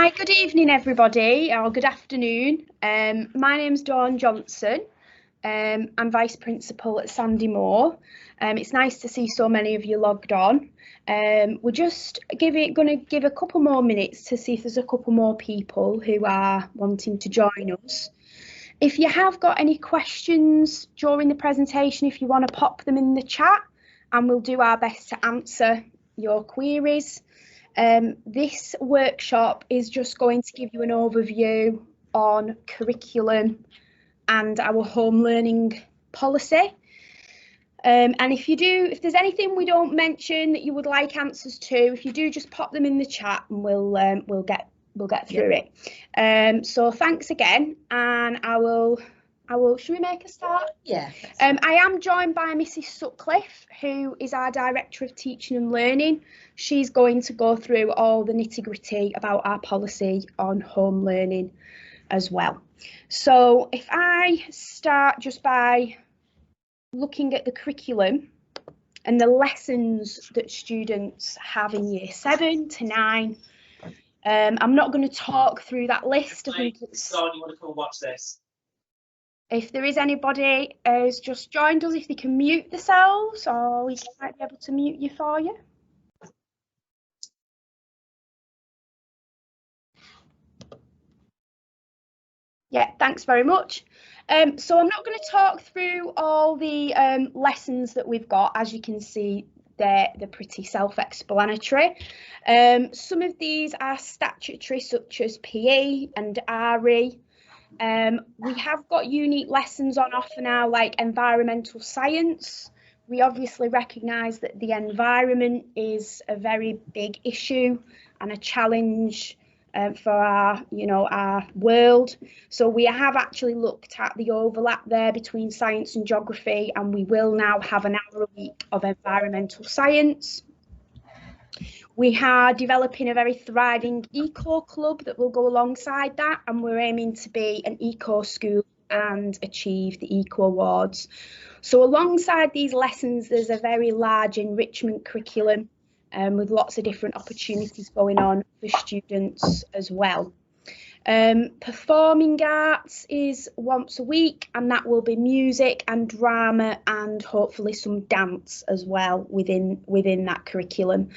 Hi, good evening, everybody, or good afternoon. My name's Dawn Johnson. I'm Vice Principal at Sandymore. It's nice to see so many of you logged on. We're just going to give a couple more minutes to see if there's a couple more people who are wanting to join us. If you have got any questions during the presentation, if you want to pop them in the chat, and we'll do our best to answer your queries. This workshop is just going to give you an overview on curriculum and our home learning policy. And if there's anything we don't mention that you would like answers to, if you do, just pop them in the chat and we'll get through it. So thanks again, and I will. Should we make a start? Yeah. I am joined by Mrs. Sutcliffe, who is our Director of Teaching and Learning. She's going to go through all the nitty-gritty about our policy on home learning as well. So if I start just by looking at the curriculum and the lessons that students have in year 7 to 9, I'm not going to talk through that list. I think it's... you want to come and watch this? If there is anybody who's just joined us, if they can mute themselves, or we might be able to mute you for you. Yeah, thanks very much. So I'm not going to talk through all the lessons that we've got. As you can see, they're pretty self-explanatory. Some of these are statutory, such as PE and RE. We have got unique lessons on offer now, like environmental science. We obviously recognise that the environment is a very big issue and a challenge for our world. So we have actually looked at the overlap there between science and geography, and we will now have an hour a week of environmental science. We are developing a very thriving eco club that will go alongside that, and we're aiming to be an eco school and achieve the eco awards. So alongside these lessons, there's a very large enrichment curriculum with lots of different opportunities going on for students as well. Performing arts is once a week, and that will be music and drama and hopefully some dance as well within that curriculum.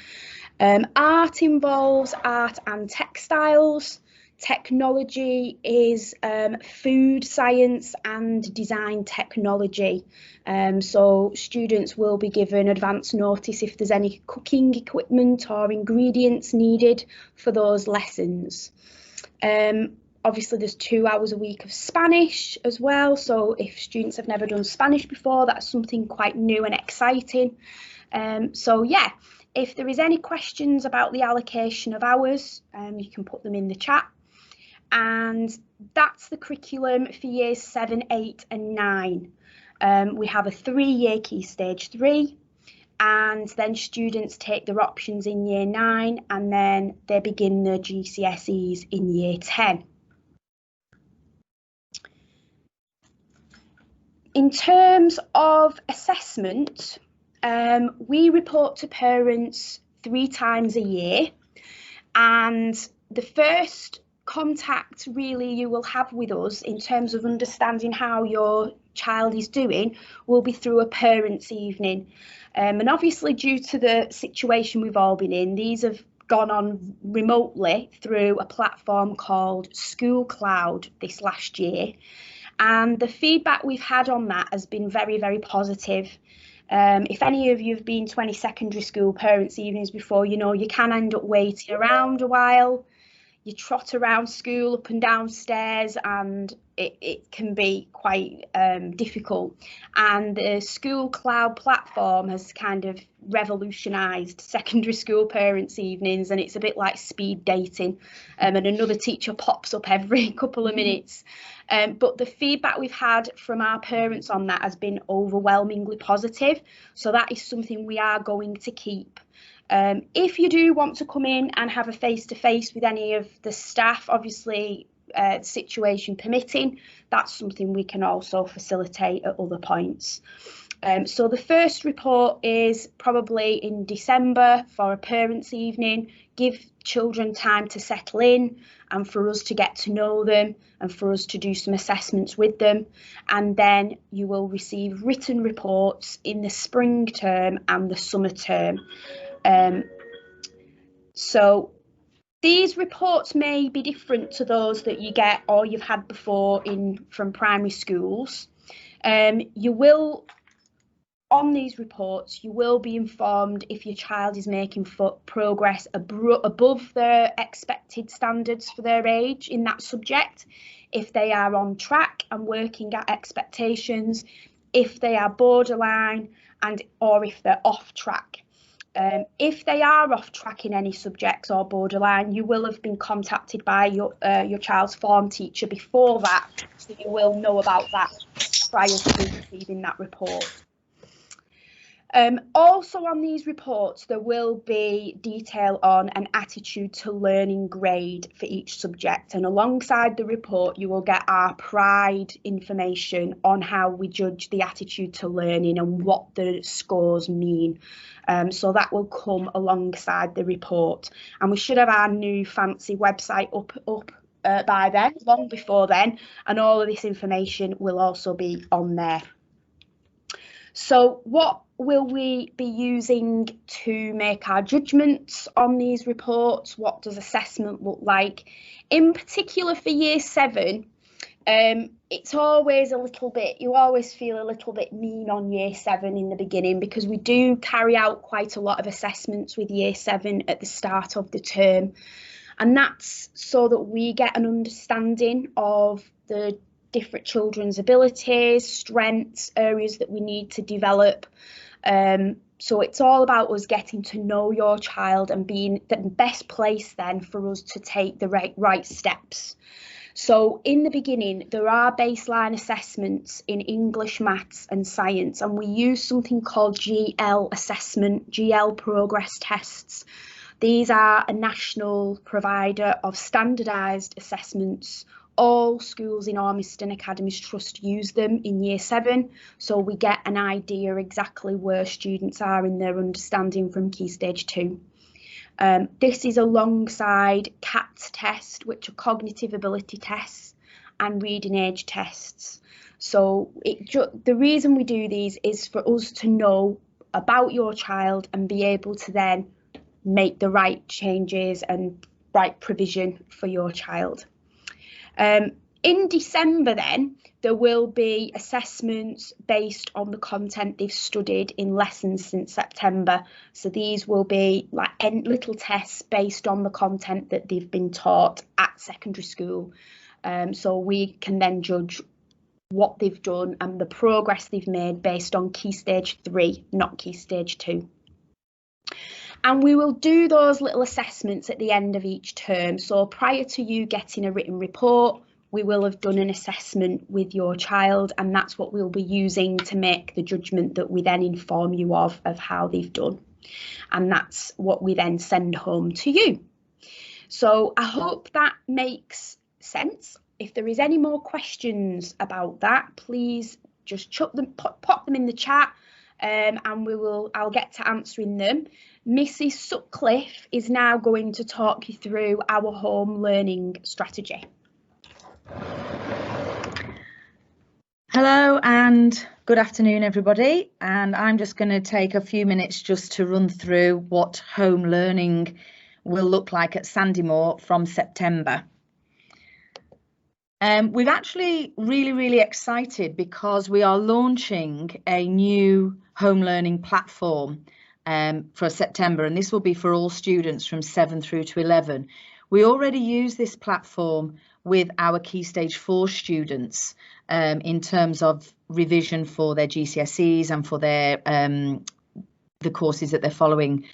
Art involves art and textiles. Technology is food science and design technology. So students will be given advance notice if there's any cooking equipment or ingredients needed for those lessons. Obviously there's 2 hours a week of Spanish as well. So if students have never done Spanish before, that's something quite new and exciting. So yeah. If there is any questions about the allocation of hours, you can put them in the chat. And that's the curriculum for years 7, 8 and 9. We have a 3-year Key Stage 3, and then students take their options in year 9, and then they begin their GCSEs in year 10. In terms of assessment, we report to parents 3 times a year, and the first contact really you will have with us in terms of understanding how your child is doing will be through a parents' evening. And obviously due to the situation we've all been in, these have gone on remotely through a platform called School Cloud this last year, and the feedback we've had on that has been very, very positive. If any of you have been to any secondary school parents' evenings before, you know you can end up waiting around a while. You trot around school up and down stairs, and it can be quite difficult. And the School Cloud platform has kind of revolutionised secondary school parents' evenings, and it's a bit like speed dating, and another teacher pops up every couple of minutes. But the feedback we've had from our parents on that has been overwhelmingly positive. So that is something we are going to keep. If you do want to come in and have a face-to-face with any of the staff, obviously situation permitting, that's something we can also facilitate at other points. So the first report is probably in December for a parents' evening. Give children time to settle in and for us to get to know them and for us to do some assessments with them. And then you will receive written reports in the spring term and the summer term. So these reports may be different to those that you get or you've had before from primary schools. On these reports, you will be informed if your child is making progress above their expected standards for their age in that subject, if they are on track and working at expectations, if they are borderline, or if they're off track. If they are off track in any subjects or borderline, you will have been contacted by your child's form teacher before that, so you will know about that prior to receiving that report. Also on these reports, there will be detail on an attitude to learning grade for each subject, and alongside the report you will get our PRIDE information on how we judge the attitude to learning and what the scores mean. So that will come alongside the report, and we should have our new fancy website up by then, long before then, and all of this information will also be on there. So what will we be using to make our judgments on these reports? What does assessment look like? In particular for year 7, it's always a little bit, you always feel a little bit mean on year 7 in the beginning, because we do carry out quite a lot of assessments with year 7 at the start of the term. And that's so that we get an understanding of the different children's abilities, strengths, areas that we need to develop. So it's all about us getting to know your child and being the best place then for us to take the right steps. So in the beginning, there are baseline assessments in English, maths and science, and we use something called GL assessment, GL progress tests. These are a national provider of standardised assessments. All schools in Ormiston Academies Trust use them in year 7, so we get an idea exactly where students are in their understanding from Key Stage 2. This is alongside CATS test, which are cognitive ability tests, and reading age tests. So the reason we do these is for us to know about your child and be able to then make the right changes and right provision for your child. In December then, there will be assessments based on the content they've studied in lessons since September. So these will be like little tests based on the content that they've been taught at secondary school. So we can then judge what they've done and the progress they've made based on Key Stage 3, not Key Stage 2. And we will do those little assessments at the end of each term. So prior to you getting a written report, we will have done an assessment with your child, and that's what we'll be using to make the judgment that we then inform you of how they've done. And that's what we then send home to you. So I hope that makes sense. If there is any more questions about that, please just pop them in the chat, and I'll get to answering them. Mrs. Sutcliffe is now going to talk you through our home learning strategy. Hello and good afternoon everybody, and I'm just going to take a few minutes just to run through what home learning will look like at Sandymore from September. We're actually really excited because we are launching a new home learning platform for September, and this will be for all students from 7 through to 11. We already use this platform with our Key Stage 4 students in terms of revision for their GCSEs and for their the courses that they're following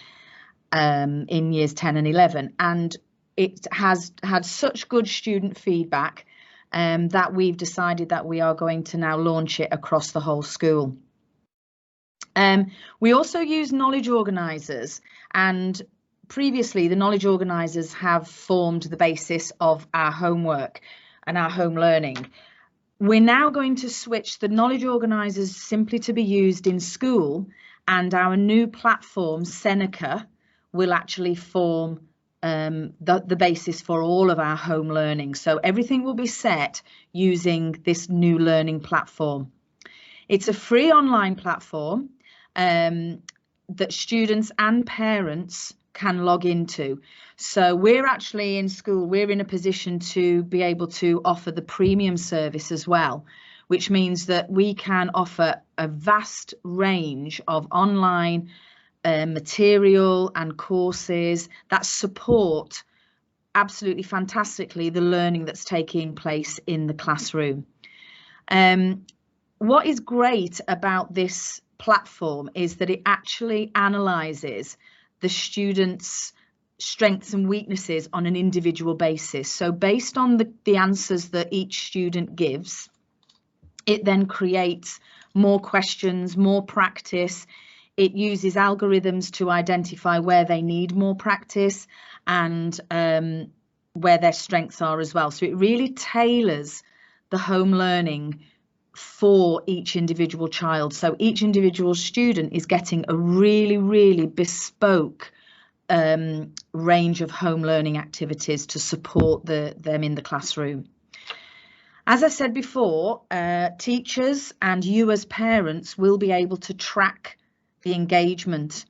in years 10 and 11, and it has had such good student feedback that we've decided that we are going to now launch it across the whole school. We also use knowledge organisers, and previously the knowledge organisers have formed the basis of our homework and our home learning. We're now going to switch the knowledge organisers simply to be used in school, and our new platform, Seneca, will actually form the basis for all of our home learning. So everything will be set using this new learning platform. It's a free online platform that students and parents can log into. So we're actually in school, we're in a position to be able to offer the premium service as well, which means that we can offer a vast range of online material and courses that support absolutely fantastically the learning that's taking place in the classroom. What is great about this platform is that it actually analyses the students' strengths and weaknesses on an individual basis. So based on the answers that each student gives, it then creates more questions, more practice. It uses algorithms to identify where they need more practice and where their strengths are as well. So it really tailors the home learning for each individual child. So each individual student is getting a really, really bespoke range of home learning activities to support them in the classroom. As I said before, teachers and you as parents will be able to track the engagement.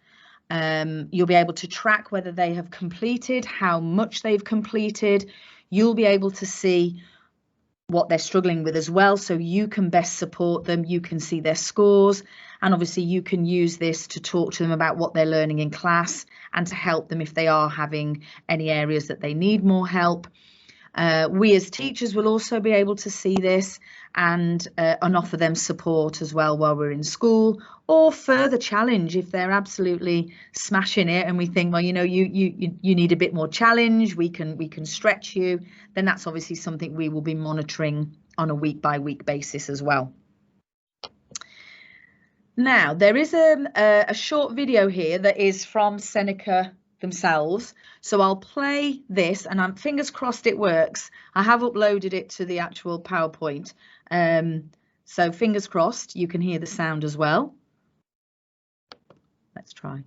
You'll be able to track whether they have completed, how much they've completed. You'll be able to see what they're struggling with as well, so you can best support them. You can see their scores, and obviously you can use this to talk to them about what they're learning in class and to help them if they are having any areas that they need more help. We as teachers will also be able to see this and offer them support as well while we're in school, or further challenge if they're absolutely smashing it and we think, well, you know, you need a bit more challenge, we can stretch you, then that's obviously something we will be monitoring on a week-by-week basis as well. Now, there is a short video here that is from Seneca themselves, so I'll play this, and I'm fingers crossed it works. I have uploaded it to the actual PowerPoint, so fingers crossed you can hear the sound as well. Let's try.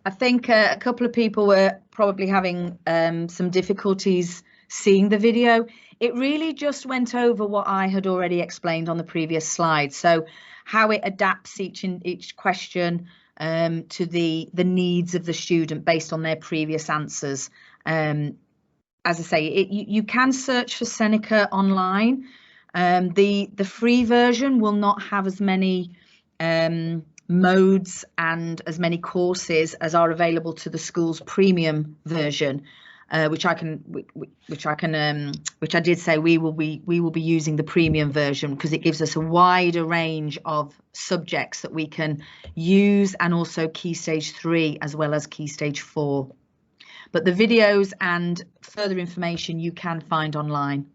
I think a couple of people were probably having some difficulties seeing the video. It really just went over what I had already explained on the previous slide. So how it adapts each question to the needs of the student based on their previous answers. As I say, you can search for Seneca online. The free version will not have as many modes and as many courses as are available to the school's premium version, which I did say we will be using the premium version because it gives us a wider range of subjects that we can use, and also Key Stage 3 as well as Key Stage 4. But the videos and further information you can find online.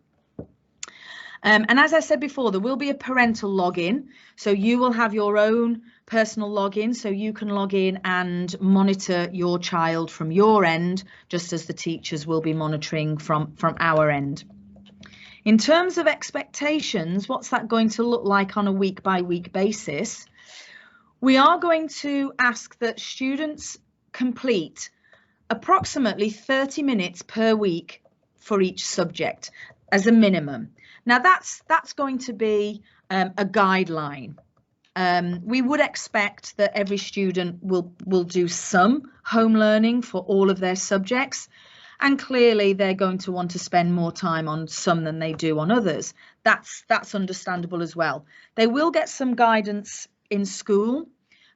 And as I said before, there will be a parental login. So you will have your own personal login, so you can log in and monitor your child from your end, just as the teachers will be monitoring from our end. In terms of expectations, what's that going to look like on a week-by-week basis? We are going to ask that students complete approximately 30 minutes per week for each subject as a minimum. Now that's going to be a guideline. We would expect that every student will do some home learning for all of their subjects, and clearly they're going to want to spend more time on some than they do on others. That's understandable as well. They will get some guidance in school.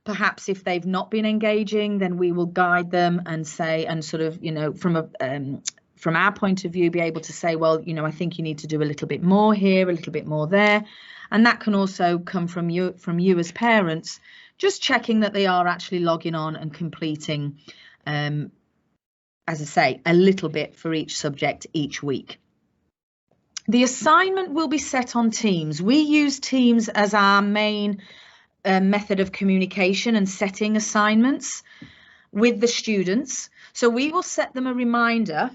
Perhaps if they've not been engaging, then we will guide them and say, and sort of, you know, from our point of view, be able to say, well, you know, I think you need to do a little bit more here, a little bit more there. And that can also come from you as parents, just checking that they are actually logging on and completing, as I say, a little bit for each subject each week. The assignment will be set on Teams. We use Teams as our main method of communication and setting assignments with the students. So we will set them a reminder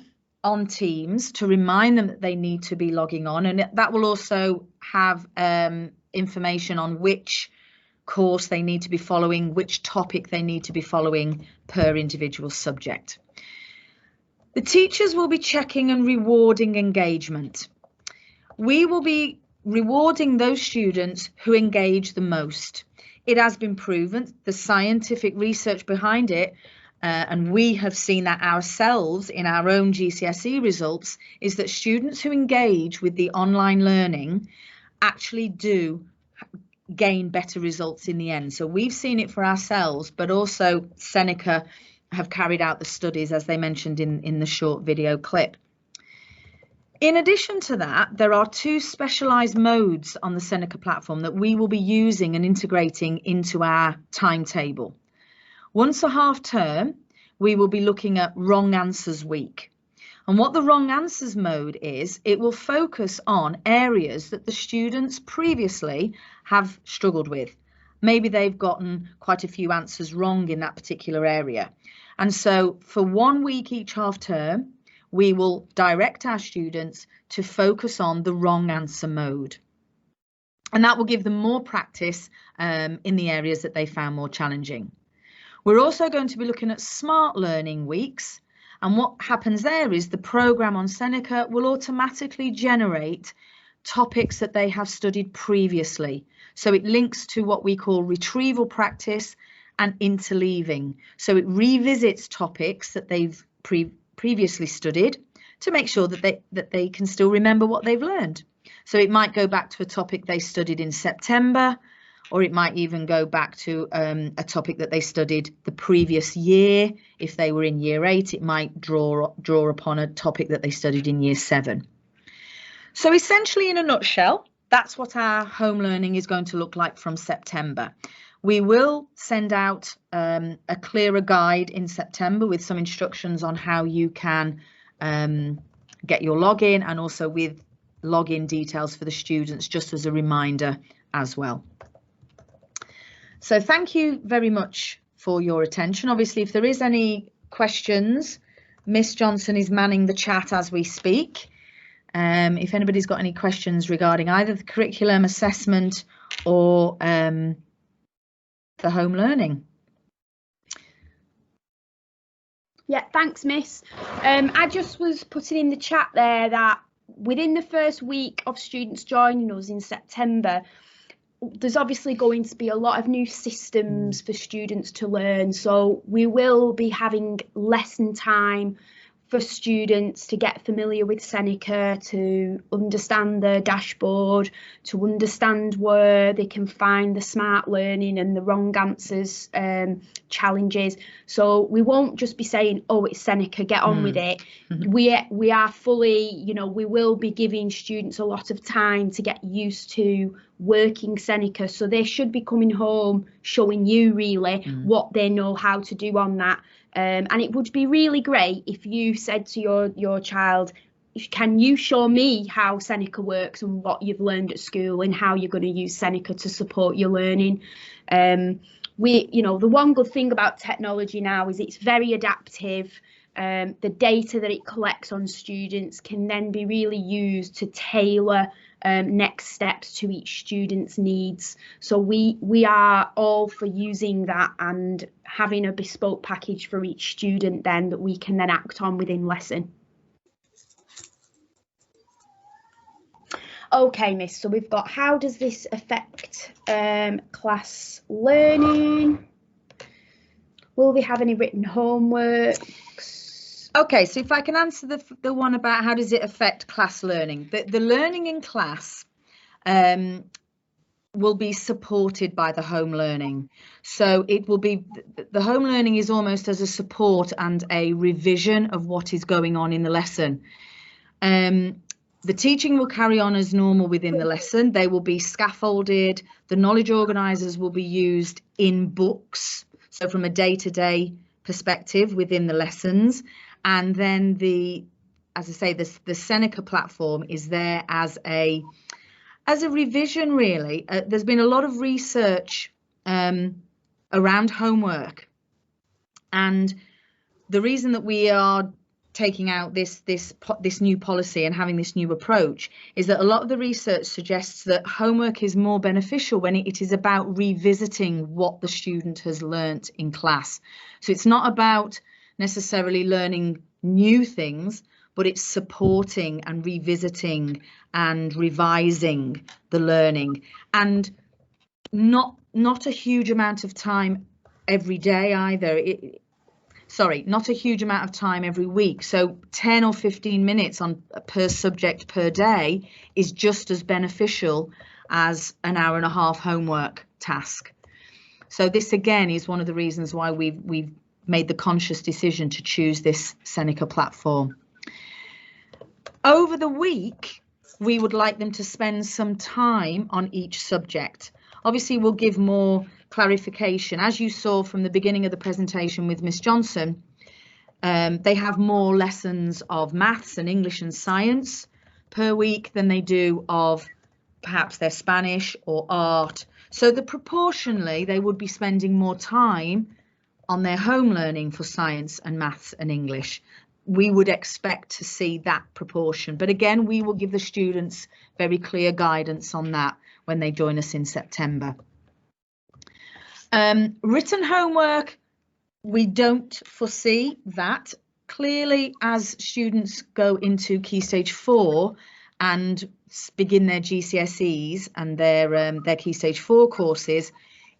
on Teams to remind them that they need to be logging on, and that will also have information on which course they need to be following, which topic they need to be following per individual subject. The teachers will be checking and rewarding engagement. We will be rewarding those students who engage the most. It has been proven, the scientific research behind it, and we have seen that ourselves in our own GCSE results, is that students who engage with the online learning actually do gain better results in the end. So we've seen it for ourselves, but also Seneca have carried out the studies, as they mentioned in the short video clip. In addition to that, there are two specialised modes on the Seneca platform that we will be using and integrating into our timetable. Once a half term, we will be looking at wrong answers week. And what the wrong answers mode is, it will focus on areas that the students previously have struggled with. Maybe they've gotten quite a few answers wrong in that particular area. And so for 1 week each half term, we will direct our students to focus on the wrong answer mode. And that will give them more practice in the areas that they found more challenging. We're also going to be looking at smart learning weeks. And what happens there is the programme on Seneca will automatically generate topics that they have studied previously. So it links to what we call retrieval practice and interleaving. So it revisits topics that they've previously studied to make sure that they can still remember what they've learned. So it might go back to a topic they studied in September, or it might even go back to a topic that they studied the previous year. If they were in year 8, it might draw upon a topic that they studied in year 7. So essentially, in a nutshell, that's what our home learning is going to look like from September. We will send out a clearer guide in September with some instructions on how you can get your login, and also with login details for the students, just as a reminder as well. So thank you very much for your attention. Obviously, if there is any questions, Miss Johnson is manning the chat as we speak. If anybody's got any questions regarding either the curriculum assessment or the home learning. Yeah, thanks, Miss. I just was putting in the chat there that within the first week of students joining us in September, there's obviously going to be a lot of new systems for students to learn. So we will be having lesson time for students to get familiar with Seneca, to understand the dashboard, to understand where they can find the smart learning and the wrong answers challenges. So we won't just be saying, oh, it's Seneca, get on with it. We are fully, you know, we will be giving students a lot of time to get used to working Seneca. So they should be coming home showing you really what they know how to do on that. And it would be really great if you said to your child, can you show me how Seneca works and what you've learned at school and how you're going to use Seneca to support your learning? The one good thing about technology now is it's very adaptive. The data that it collects on students can then be really used to tailor next steps to each student's needs. So we are all for using that and having a bespoke package for each student then that we can then act on within lesson. Okay, Miss, so we've got, how does this affect class learning? Will we have any written homeworks? Okay, so if I can answer the one about how does it affect class learning. The learning in class will be supported by the home learning. So it will be, the home learning is almost as a support and a revision of what is going on in the lesson. The teaching will carry on as normal within the lesson. They will be scaffolded. The knowledge organisers will be used in books, so from a day-to-day perspective within the lessons. And then as I say, the Seneca platform is there as a revision, really. There's been a lot of research around homework, and the reason that we are taking out this new policy and having this new approach is that a lot of the research suggests that homework is more beneficial when it is about revisiting what the student has learnt in class. So it's not about necessarily learning new things, but it's supporting and revisiting and revising the learning, and not a huge amount of time every day either. Not a huge amount of time every week. So 10 or 15 minutes per subject per day is just as beneficial as an hour and a half homework task. So this again is one of the reasons why we've made the conscious decision to choose this Seneca platform. Over the week, we would like them to spend some time on each subject. Obviously, we'll give more clarification. As you saw from the beginning of the presentation with Miss Johnson, they have more lessons of maths and English and science per week than they do of perhaps their Spanish or art. So proportionally, they would be spending more time on their home learning for science and maths and English. We would expect to see that proportion. But again, we will give the students very clear guidance on that when they join us in September. Written homework, we don't foresee that. Clearly, as students go into Key Stage 4 and begin their GCSEs and their Key Stage 4 courses,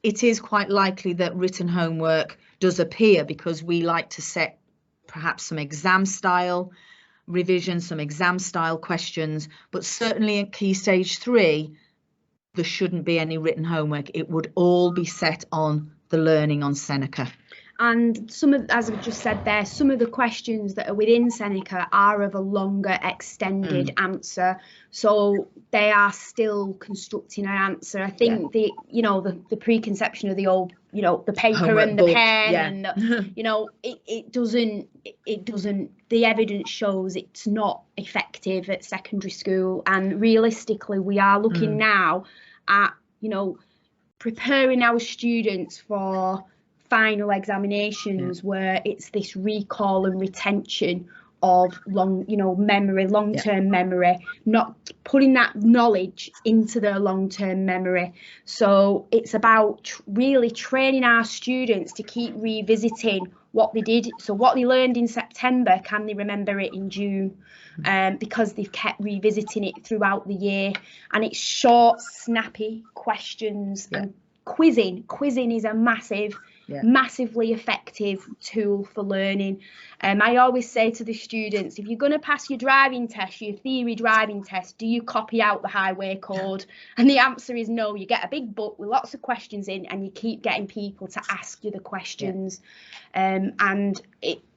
it is quite likely that written homework does appear, because we like to set perhaps some exam style revision, some exam style questions, but certainly at Key Stage 3, there shouldn't be any written homework. It would all be set on the learning on Seneca. And as I've just said there, some of the questions that are within Seneca are of a longer extended answer. So they are still constructing an answer. I think the preconception of the old, the paper homework and the book, pen and it doesn't, the evidence shows it's not effective at secondary school. And realistically, we are looking now at, preparing our students for final examinations where it's this recall and retention of long-term memory, not putting that knowledge into their long-term memory. So it's about really training our students to keep revisiting what they did. So what they learned in September, can they remember it in June? Because they've kept revisiting it throughout the year. And it's short, snappy questions and quizzing. Quizzing is a massively effective tool for learning. I always say to the students, if you're going to pass your driving test, your theory driving test, do you copy out the highway code? And the answer is no. You get a big book with lots of questions in, and you keep getting people to ask you the questions. And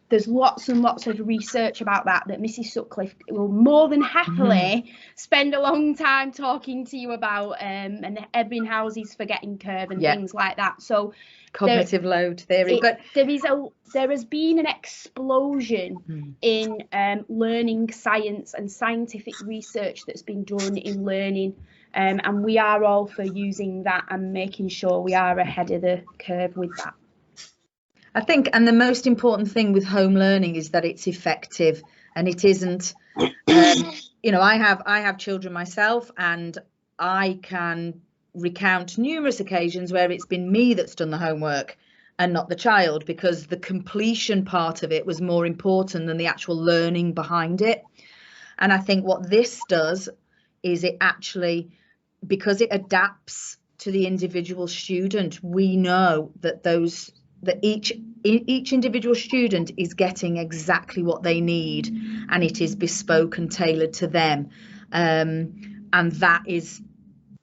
there's lots and lots of research about that Mrs. Sutcliffe will more than happily spend a long time talking to you about, and the Ebbinghouse's forgetting curve and things like that. So cognitive load theory. But there has been an explosion in learning science and scientific research that's been done in learning, and we are all for using that and making sure we are ahead of the curve with that. I think, and the most important thing with home learning is that it's effective, and it isn't, you know, I have children myself, and I can recount numerous occasions where it's been me that's done the homework and not the child, because the completion part of it was more important than the actual learning behind it. And I think what this does is it actually, because it adapts to the individual student, we know that each individual student is getting exactly what they need, and it is bespoke and tailored to them, and that is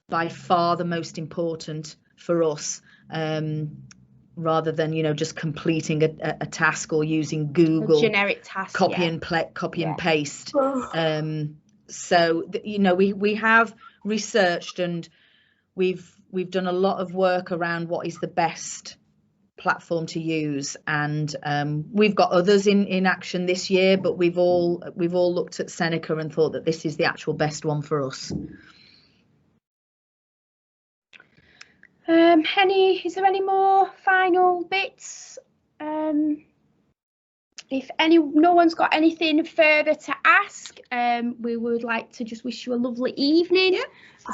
by far the most important for us, rather than, you know, just completing a task or using Google, a generic task, copy and paste. So you know, we have researched, and we've done a lot of work around what is the best platform to use, and we've got others in action this year, but we've all looked at Seneca and thought that this is the actual best one for us. Is there any more final bits? If no one's got anything further to ask, we would like to just wish you a lovely evening.